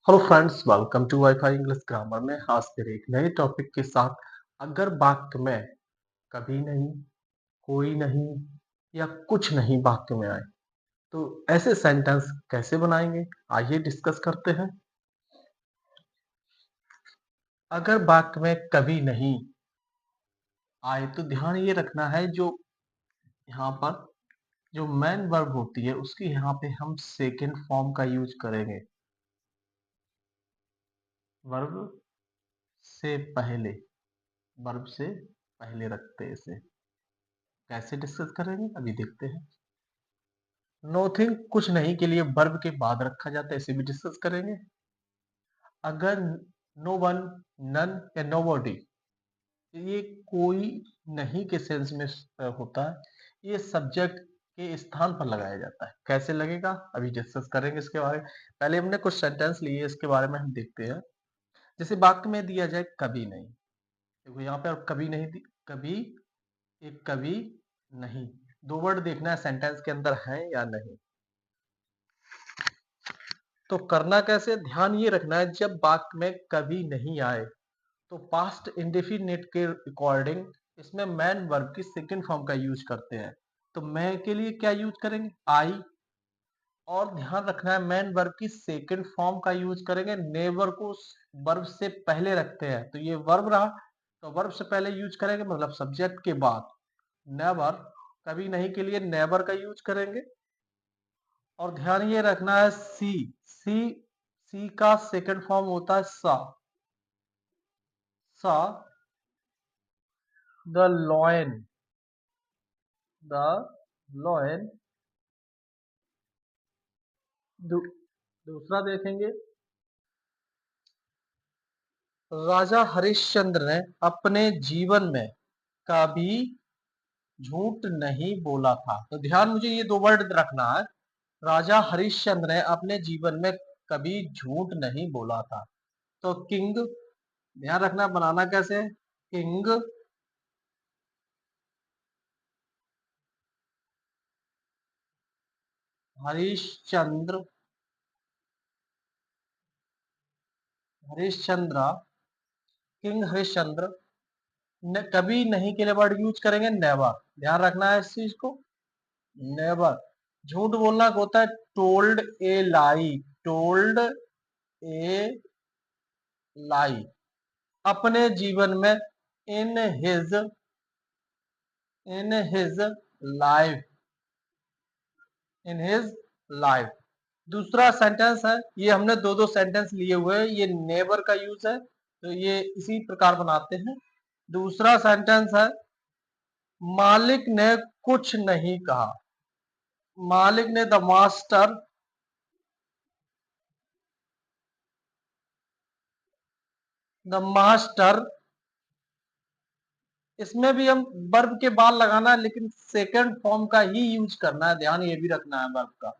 Hello friends, welcome to wifi English grammar में आज फिर एक नए टॉपिक के साथ। अगर वाक्य में कभी नहीं, कोई नहीं या कुछ नहीं वाक्य में आए तो ऐसे सेंटेंस कैसे बनाएंगे, आइए डिस्कस करते हैं। अगर वाक्य में कभी नहीं आए तो ध्यान ये रखना है, जो यहाँ पर जो मेन वर्ब होती है उसकी यहाँ पे हम सेकेंड फॉर्म का यूज करेंगे। वर्ब से पहले, वर्ब से पहले रखते हैं इसे। कैसे डिस्कस करेंगे अभी देखते हैं। नोथिंग कुछ नहीं के लिए वर्ब के बाद रखा जाता है, इसे भी डिस्कस करेंगे। अगर नो वन, नन या नोबॉडी, ये कोई नहीं के सेंस में होता है, ये सब्जेक्ट के स्थान पर लगाया जाता है। कैसे लगेगा अभी डिस्कस करेंगे इसके बारे में। पहले हमने कुछ सेंटेंस लिए, इसके बारे में हम देखते हैं। जैसे वाक्य में दिया जाए कभी नहीं, देखो यहाँ पे कभी नहीं कभी, एक कभी नहीं, दो वर्ड देखना है सेंटेंस के अंदर है या नहीं। तो करना कैसे, ध्यान ये रखना है, जब वाक्य में कभी नहीं आए तो पास्ट इंडेफिनिट के अकॉर्डिंग इसमें मैन वर्ब की सेकंड फॉर्म का यूज करते हैं। तो मैं के लिए क्या यूज करेंगे, आई। और ध्यान रखना है मैन वर्ब की सेकंड फॉर्म का यूज करेंगे, नेवर को वर्ब से पहले रखते हैं। तो ये वर्ब रहा, तो वर्ब से पहले यूज करेंगे मतलब सब्जेक्ट के बाद। नेवर, कभी नहीं के लिए नेवर का यूज करेंगे। और ध्यान ये रखना है सी, सी सी का सेकंड फॉर्म होता है सा। सा, द लॉयन, द लॉयन। दूसरा देखेंगे, राजा हरिश्चंद्र ने अपने जीवन में कभी झूठ नहीं बोला था। तो ध्यान मुझे ये दो वर्ड रखना है, राजा हरिश्चंद्र ने अपने जीवन में कभी झूठ नहीं बोला था। तो किंग, ध्यान रखना बनाना कैसे, किंग हरिश्चंद्र, हरिश्चंद्र, किंग हरिश्चंद्र ने कभी नहीं के लिए वर्ड यूज करेंगे नेवर। ध्यान रखना है इस चीज को, नेवर। झूठ बोलना होता है टोल्ड ए लाई, टोल्ड ए लाई। अपने जीवन में, in his, in his life, in his life. दूसरा सेंटेंस है, ये हमने दो दो सेंटेंस लिए हुए हैं, ये नेवर का यूज है तो ये इसी प्रकार बनाते हैं। दूसरा सेंटेंस है, मालिक ने कुछ नहीं कहा। मालिक ने, द मास्टर, द मास्टर। इसमें भी हम वर्ब के बाद लगाना है, लेकिन सेकंड फॉर्म का ही यूज करना है, ध्यान ये भी रखना है वर्ब का।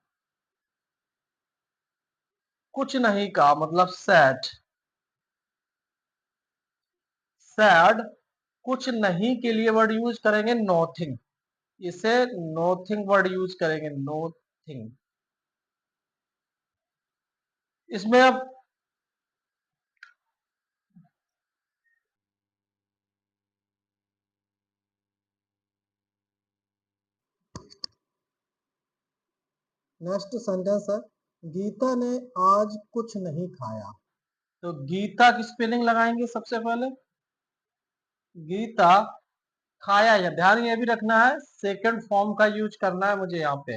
कुछ नहीं कहा मतलब सैड, सैड। कुछ नहीं के लिए वर्ड यूज करेंगे नोथिंग, इसे नोथिंग वर्ड यूज करेंगे, नोथिंग। इसमें अब नेक्स्ट सेंटेंस है, गीता ने आज कुछ नहीं खाया। तो गीता की स्पेलिंग लगाएंगे सबसे पहले, गीता, खाया। या ध्यान ये भी रखना है सेकंड फॉर्म का यूज करना है मुझे यहाँ पे,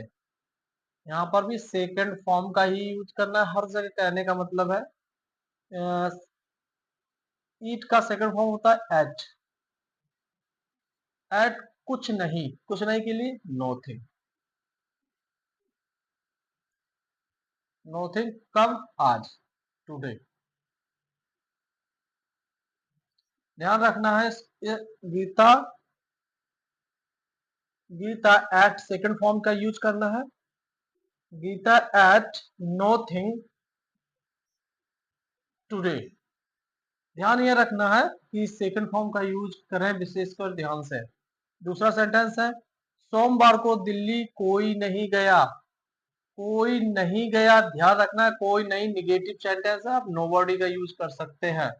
यहाँ पर भी सेकंड फॉर्म का ही यूज करना है हर जगह। कहने का मतलब है ईट का सेकंड फॉर्म होता है एट, एट कुछ नहीं, कुछ नहीं के लिए नोथिंग, नोथिंग कब, आज, टुडे। ध्यान रखना है Geeta, Geeta ate second form का यूज करना है, गीता एट नोथिंग टुडे। ध्यान ये रखना है कि सेकंड फॉर्म का यूज करें विशेषकर ध्यान से। दूसरा सेंटेंस है, सोमवार को दिल्ली कोई नहीं गया। कोई नहीं गया, ध्यान रखना है, कोई नहीं निगेटिव सेंटेंस है, आप नोबॉडी का यूज कर सकते हैं।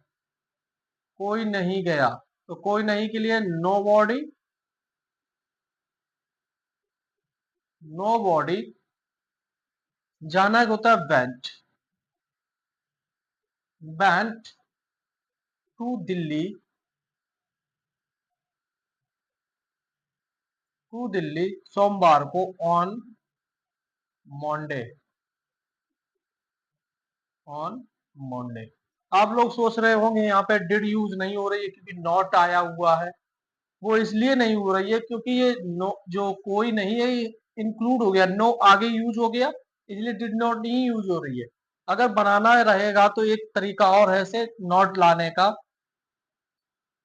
कोई नहीं गया, तो कोई नहीं के लिए नोबॉडी, नोबॉडी। जाना होता है went, went to Delhi, to Delhi सोमवार को, ऑन मंडे, ऑन मंडे। आप लोग सोच रहे होंगे यहाँ पे डिड यूज नहीं हो रही है क्योंकि नॉट आया हुआ है। वो इसलिए नहीं हो रही है क्योंकि ये नो जो कोई नहीं है ये इंक्लूड हो गया, नो आगे यूज हो गया, इसलिए डिड नॉट नहीं यूज हो रही है। अगर बनाना रहेगा तो एक तरीका और है इसे नॉट लाने का,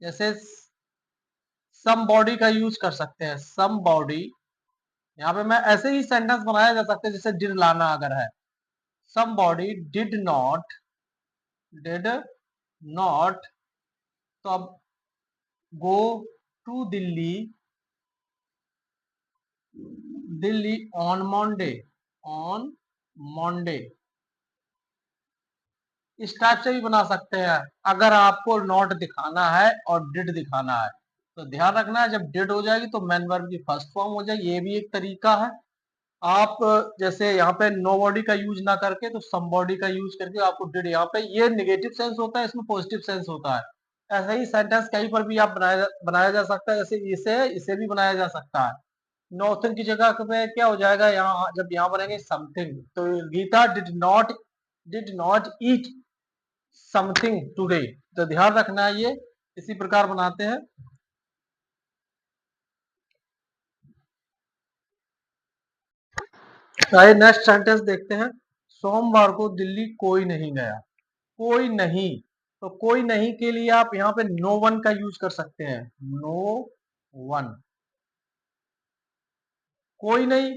जैसे सम बॉडी का यूज कर सकते हैं, सम बॉडी। यहाँ पे मैं ऐसे ही सेंटेंस बनाया जा सकता है जैसे डिड लाना अगर है, somebody did not, did not, तो अब go to Delhi, Delhi on Monday, on Monday. इस टाइप से भी बना सकते हैं अगर आपको नॉट दिखाना है और डिड दिखाना है। तो ध्यान रखना है जब डिड हो जाएगी तो मेन वर्ब की फर्स्ट फॉर्म हो जाएगी, ये भी एक तरीका है। आप जैसे यहाँ पे नो बॉडी का यूज ना करके तो सम बॉडी का यूज करके आपको डिड, यहाँ पे ये नेगेटिव सेंस होता है, इसमें पॉजिटिव सेंस होता है। ऐसा ही सेंटेंस कहीं पर भी आप बनाया जा सकता है, जैसे इसे भी बनाया जा सकता है। नॉर्थन की जगह पे क्या हो जाएगा, यहाँ जब यहाँ बनेंगे समथिंग, तो Geeta did not eat something today. तो ध्यान रखना है ये इसी प्रकार बनाते हैं। आइए नेक्स्ट सेंटेंस देखते हैं। सोमवार को दिल्ली कोई नहीं गया, कोई नहीं, तो कोई नहीं के लिए आप यहाँ पे नो वन का यूज कर सकते हैं, नो वन। कोई नहीं,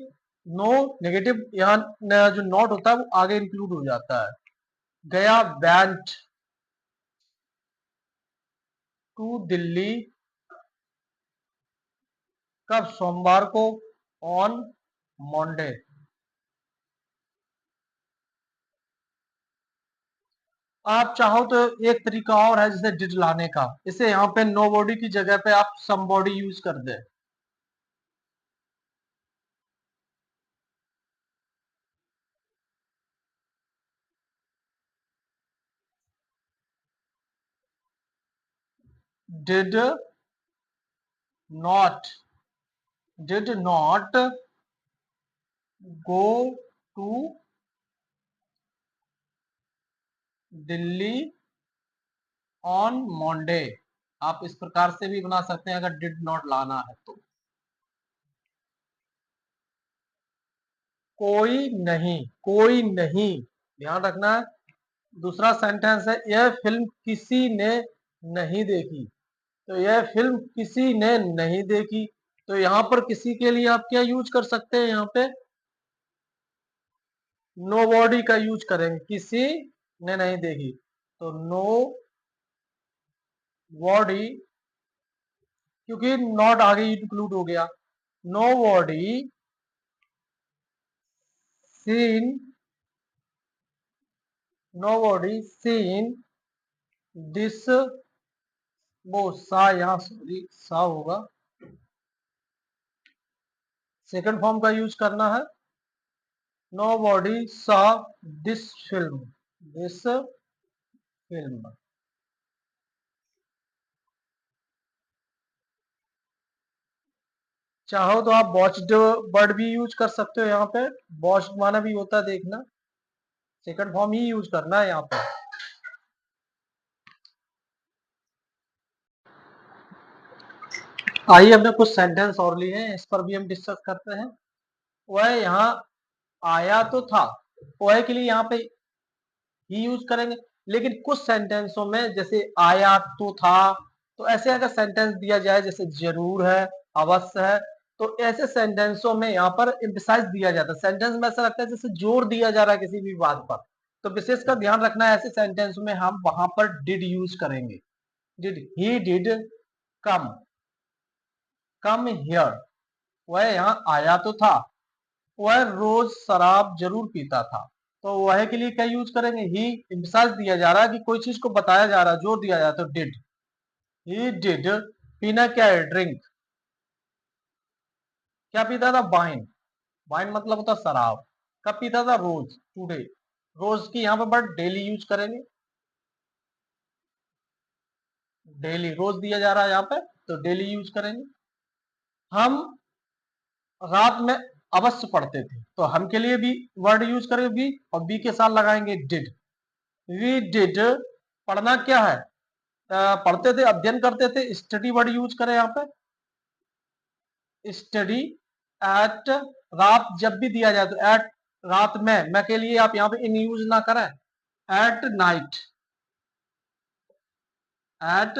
नो नेगेटिव, यहाँ जो नॉट होता है वो आगे इंक्लूड हो जाता है। गया वेंट टू दिल्ली, कब, सोमवार को, ऑन मंडे। आप चाहो तो एक तरीका और है जैसे डिड लाने का, इसे यहाँ पे नो बॉडी की जगह पे आप सम बॉडी यूज कर दे। Did not, did not go to Delhi on Monday. आप इस प्रकार से भी बना सकते हैं अगर डिड नॉट लाना है तो। कोई नहीं, कोई नहीं, ध्यान रखना है। दूसरा सेंटेंस है यह फिल्म किसी ने नहीं देखी, तो यह फिल्म किसी ने नहीं देखी, तो यहाँ पर किसी के लिए आप क्या यूज कर सकते हैं, यहाँ पे नो बॉडी का यूज करेंगे, किसी ने नहीं देखी, तो नो बॉडी, क्योंकि नॉट आगे इंक्लूड हो गया, nobody seen, nobody seen this, वो सा यहाँ सॉरी सा होगा, सेकंड फॉर्म का यूज करना है। नो बॉडी सा दिस फिल्म, दिस फिल्म। चाहो तो आप वॉच्ड वर्ड भी यूज कर सकते हो, यहाँ पे वॉच्ड माना भी होता है देखना, सेकंड फॉर्म ही यूज करना है यहाँ पे। आइए हमने कुछ सेंटेंस और लिए हैं, इस पर भी हम डिस्कस करते हैं। वह यहाँ आया तो था, वह के लिए यहाँ पे ही यूज करेंगे, लेकिन कुछ सेंटेंसों में जैसे आया तो था, तो ऐसे अगर सेंटेंस दिया जाए जैसे जरूर है, अवश्य है, तो ऐसे सेंटेंसों में यहाँ पर एम्फसाइज दिया जाता है, सेंटेंस में ऐसा लगता है जैसे जोर दिया जा रहा है किसी भी बात पर। तो विशेष का ध्यान रखना है, ऐसे सेंटेंस में हम वहां पर डिड यूज करेंगे। Did, he did come, come here, वह यहाँ आया तो था, वह रोज शराब जरूर पीता था। तो वह के लिए क्या यूज करेंगे? ही एम्फसाइज दिया जा रहा है कि कोई चीज को बताया जा रहा है, जोर दिया जाता है, तो डिड। He did. पीना क्या है? ड्रिंक। क्या पीता था? वाइन। वाइन मतलब होता है शराब। कब पीता था? रोज, टुडे। रोज की यहाँ पे बट डेली यूज करेंगे। डेली, रोज दिया जा रहा है यहाँ पे, तो डेली यूज करेंगे। हम रात में अवश्य पढ़ते थे, तो हम के लिए भी वर्ड यूज करेंगे बी, और बी के साथ लगाएंगे डिड। We did. पढ़ना क्या है? पढ़ते थे, अध्ययन करते थे, स्टडी वर्ड यूज करें यहाँ पे, स्टडी। एट। रात जब भी दिया जाए तो एट। रात में, मैं के लिए आप यहाँ पे इन यूज ना करें। At night. At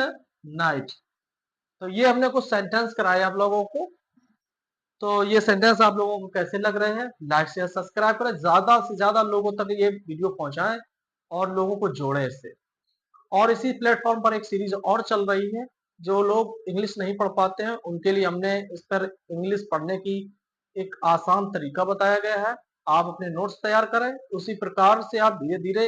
night. तो ये हमने कुछ सेंटेंस कराए आप लोगों को। तो ये सेंटेंस आप लोगों को कैसे लग रहे हैं? लाइक शेयर सब्सक्राइब करें, ज्यादा से ज्यादा लोगों तक ये वीडियो पहुंचाएं और लोगों को जोड़ें इससे। और इसी प्लेटफॉर्म पर एक सीरीज और चल रही है। जो लोग इंग्लिश नहीं पढ़ पाते हैं उनके लिए हमने इस पर इंग्लिश पढ़ने की एक आसान तरीका बताया गया है। आप अपने नोट्स तैयार करें, उसी प्रकार से आप धीरे धीरे,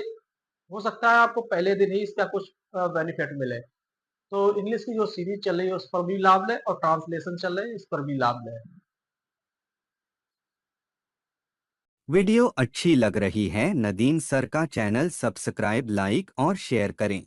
हो सकता है आपको पहले दिन ही इसका कुछ बेनिफिट मिले। तो इंग्लिश की जो सीरीज चल रही है उस पर भी लाभ लें, और ट्रांसलेशन चल रहे हैं इस पर भी लाभ लें। वीडियो अच्छी लग रही है नदीम सर का चैनल सब्सक्राइब, लाइक और शेयर करें।